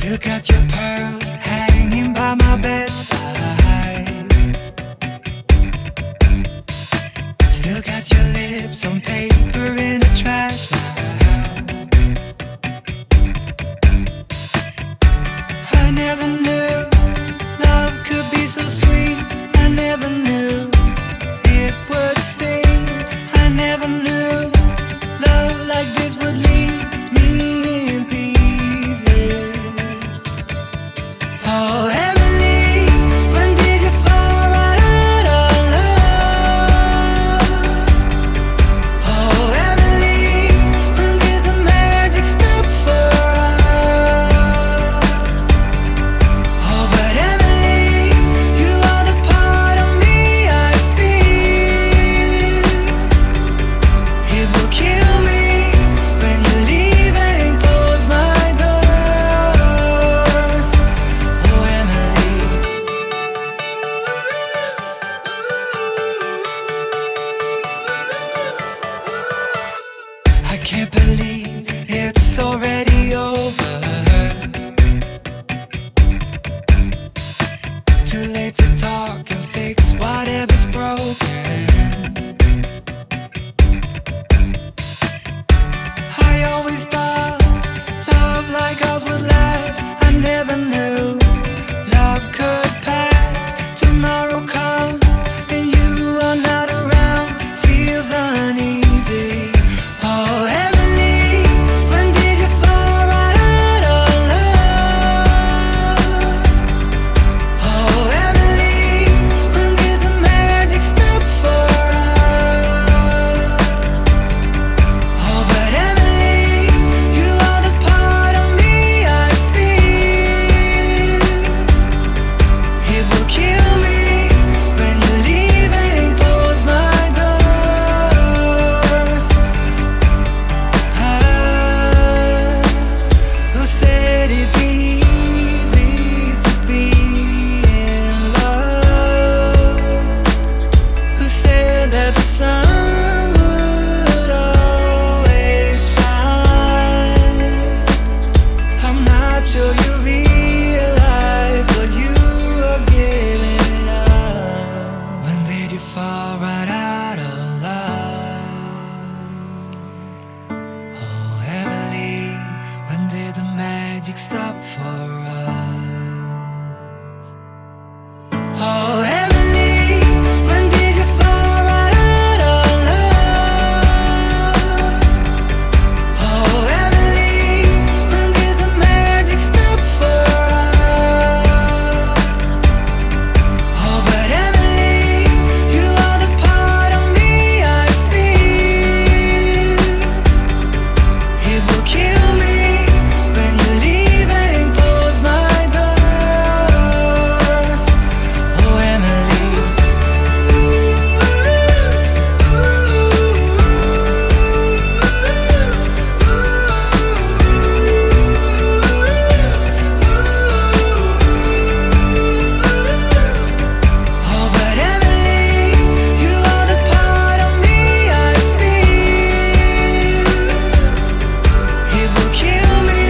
Still got your pearls hanging by my bedside. Still got your lips on paper in a trash now. I never knew love could be so sweet. I never knew it would sting. I never knew love like this would leave me in pieces. Oh, Emily, when did you fall right out of love? Oh, Emily, when did the magic stop for us? Oh, but Emily, you are the part of me I feel. It will kill me when you leave and close my door. Oh, Emily. I can't believe it's already over. Too late to talk and fix whatever's broken. I always thought love like ours would last. I never knew love could pass. Tomorrow comes and you are not around. Feels uneasy. Oh, Emily, when did you fall right out of love? Oh, Emily, when did the magic stop for us? Oh, but Emily, you are the part of me I feel. It will kill me when you leave and close my door. Who said it'd be easy to be in love? Who said that the sun would always shine? I'm not sure you realize what you are giving up. When did you fall right out of love? Oh, Emily, when did the magic stop for us? Oh, Emily, when did you fall right out of love? Oh, Emily, when did the magic stop for us? Oh, but Emily, you are the part of me I feel. It will kill me when you leave and close my door. Oh, Emily. Oh, but Emily, you are the part of me I feel. It will kill me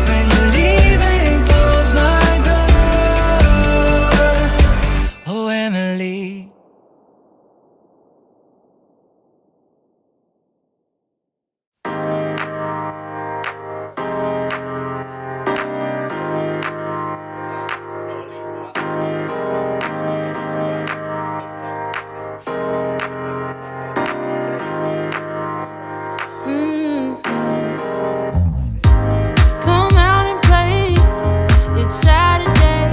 when you leave and close my door. Oh, Emily. Come out and play. It's Saturday,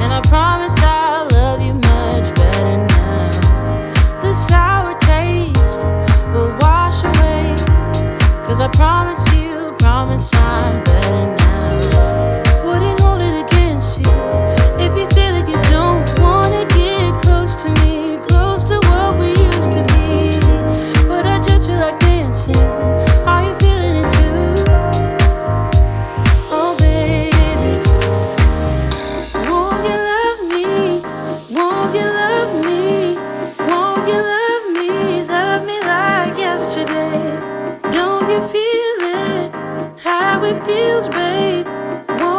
and I promise I'll love you much better now. The sour taste will wash away, 'cause I promise I'm better now. Wouldn't hold it against you if you say that you don't wanna get close to me, close to what we used to be. But I just feel like dancing. Are you feeling it too? Oh baby, won't you love me? Won't you love me? Won't you love me? Love me like yesterday. Don't you feel it? How it feels, babe? Won't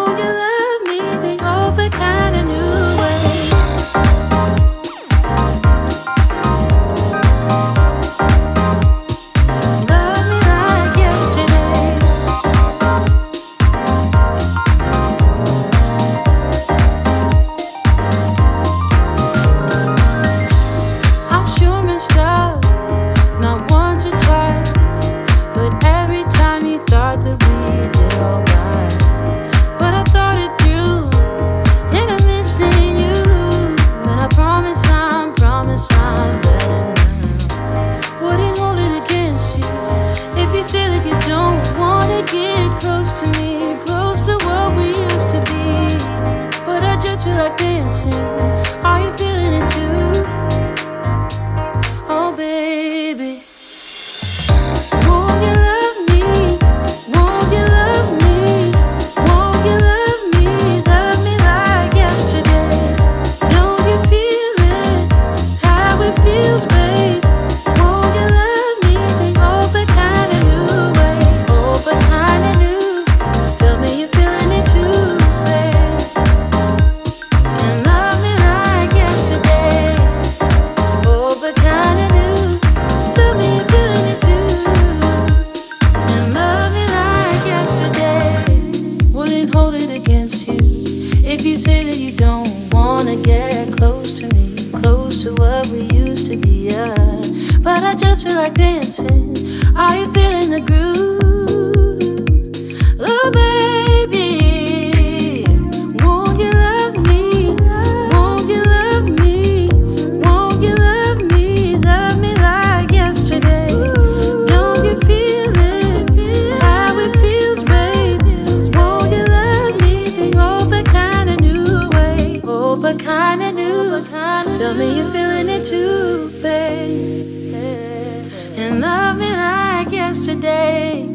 feel like dancing. Are you feeling it too? Oh, baby. Won't you love me? Won't you love me? Won't you love me? Love me like yesterday. Don't you feel it? How it feels, babe. Won't you love me? Oh, but kinda new way. Oh, but kinda new. Tell me you're feeling it too, babe. And love me like yesterday. Oh, but kinda new. Tell me you're feeling it too. And love me like yesterday. Wouldn't hold it against you if you say that you don't wanna get close to me, close to what we used to be. But I just feel like dancing. Are you feeling the groove? Oh, baby. Won't you love me? Won't you love me? Won't you love me? Love me like yesterday. Don't you feel it? How it feels, babe. Won't you love me? Oh, but kinda new way. Oh, but kinda new. Tell me you're feeling it too, babe. And love me like yesterday.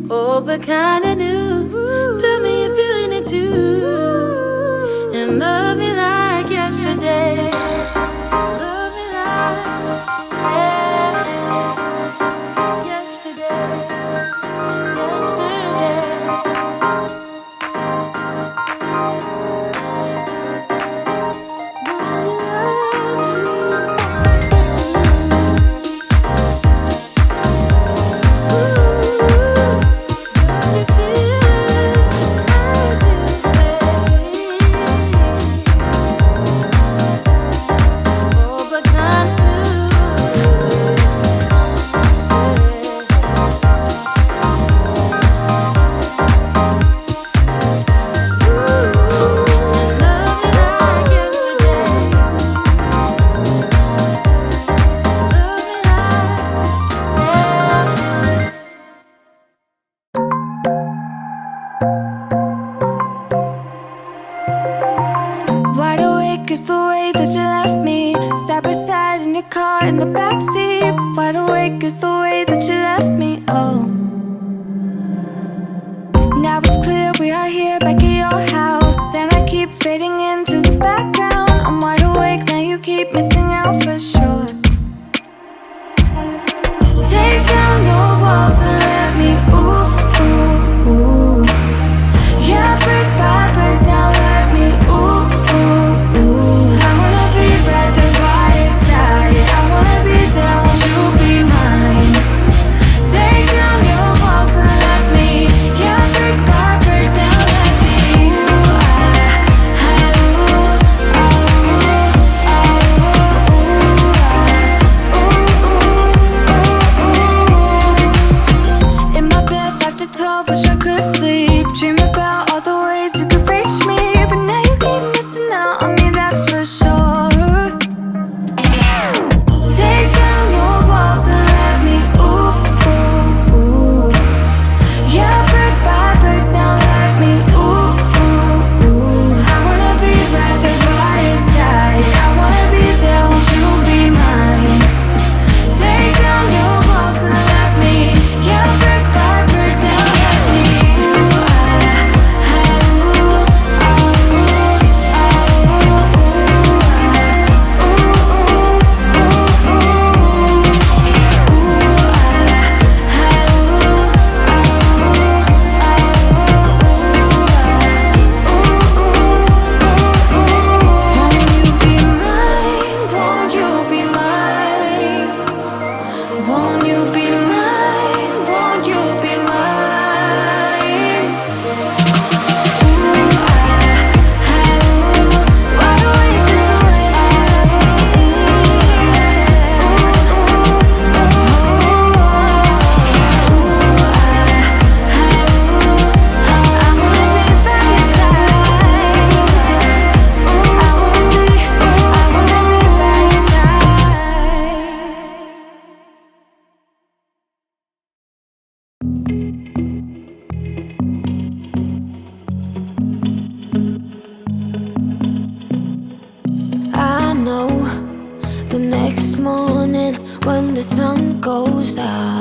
Oh, but kinda new. Tell me you're feeling it too. And love me like yesterday. Love me like yesterday. Yesterday. Wide awake is the way that you left me, side by side in your car in the backseat. Wide awake is the way that you left me. Oh, now it's clear we are here back at your house, and I keep fading into the background. I'm wide awake now, you keep missing out for sure. Take down your walls and let me ooh, ooh, ooh. Yeah, brick by brick, now let me ooh, ooh, ooh. I wanna be right there by your side. I wanna be there, won't you be mine? Take down your walls and let me, yeah, brick by brick, the sun goes down.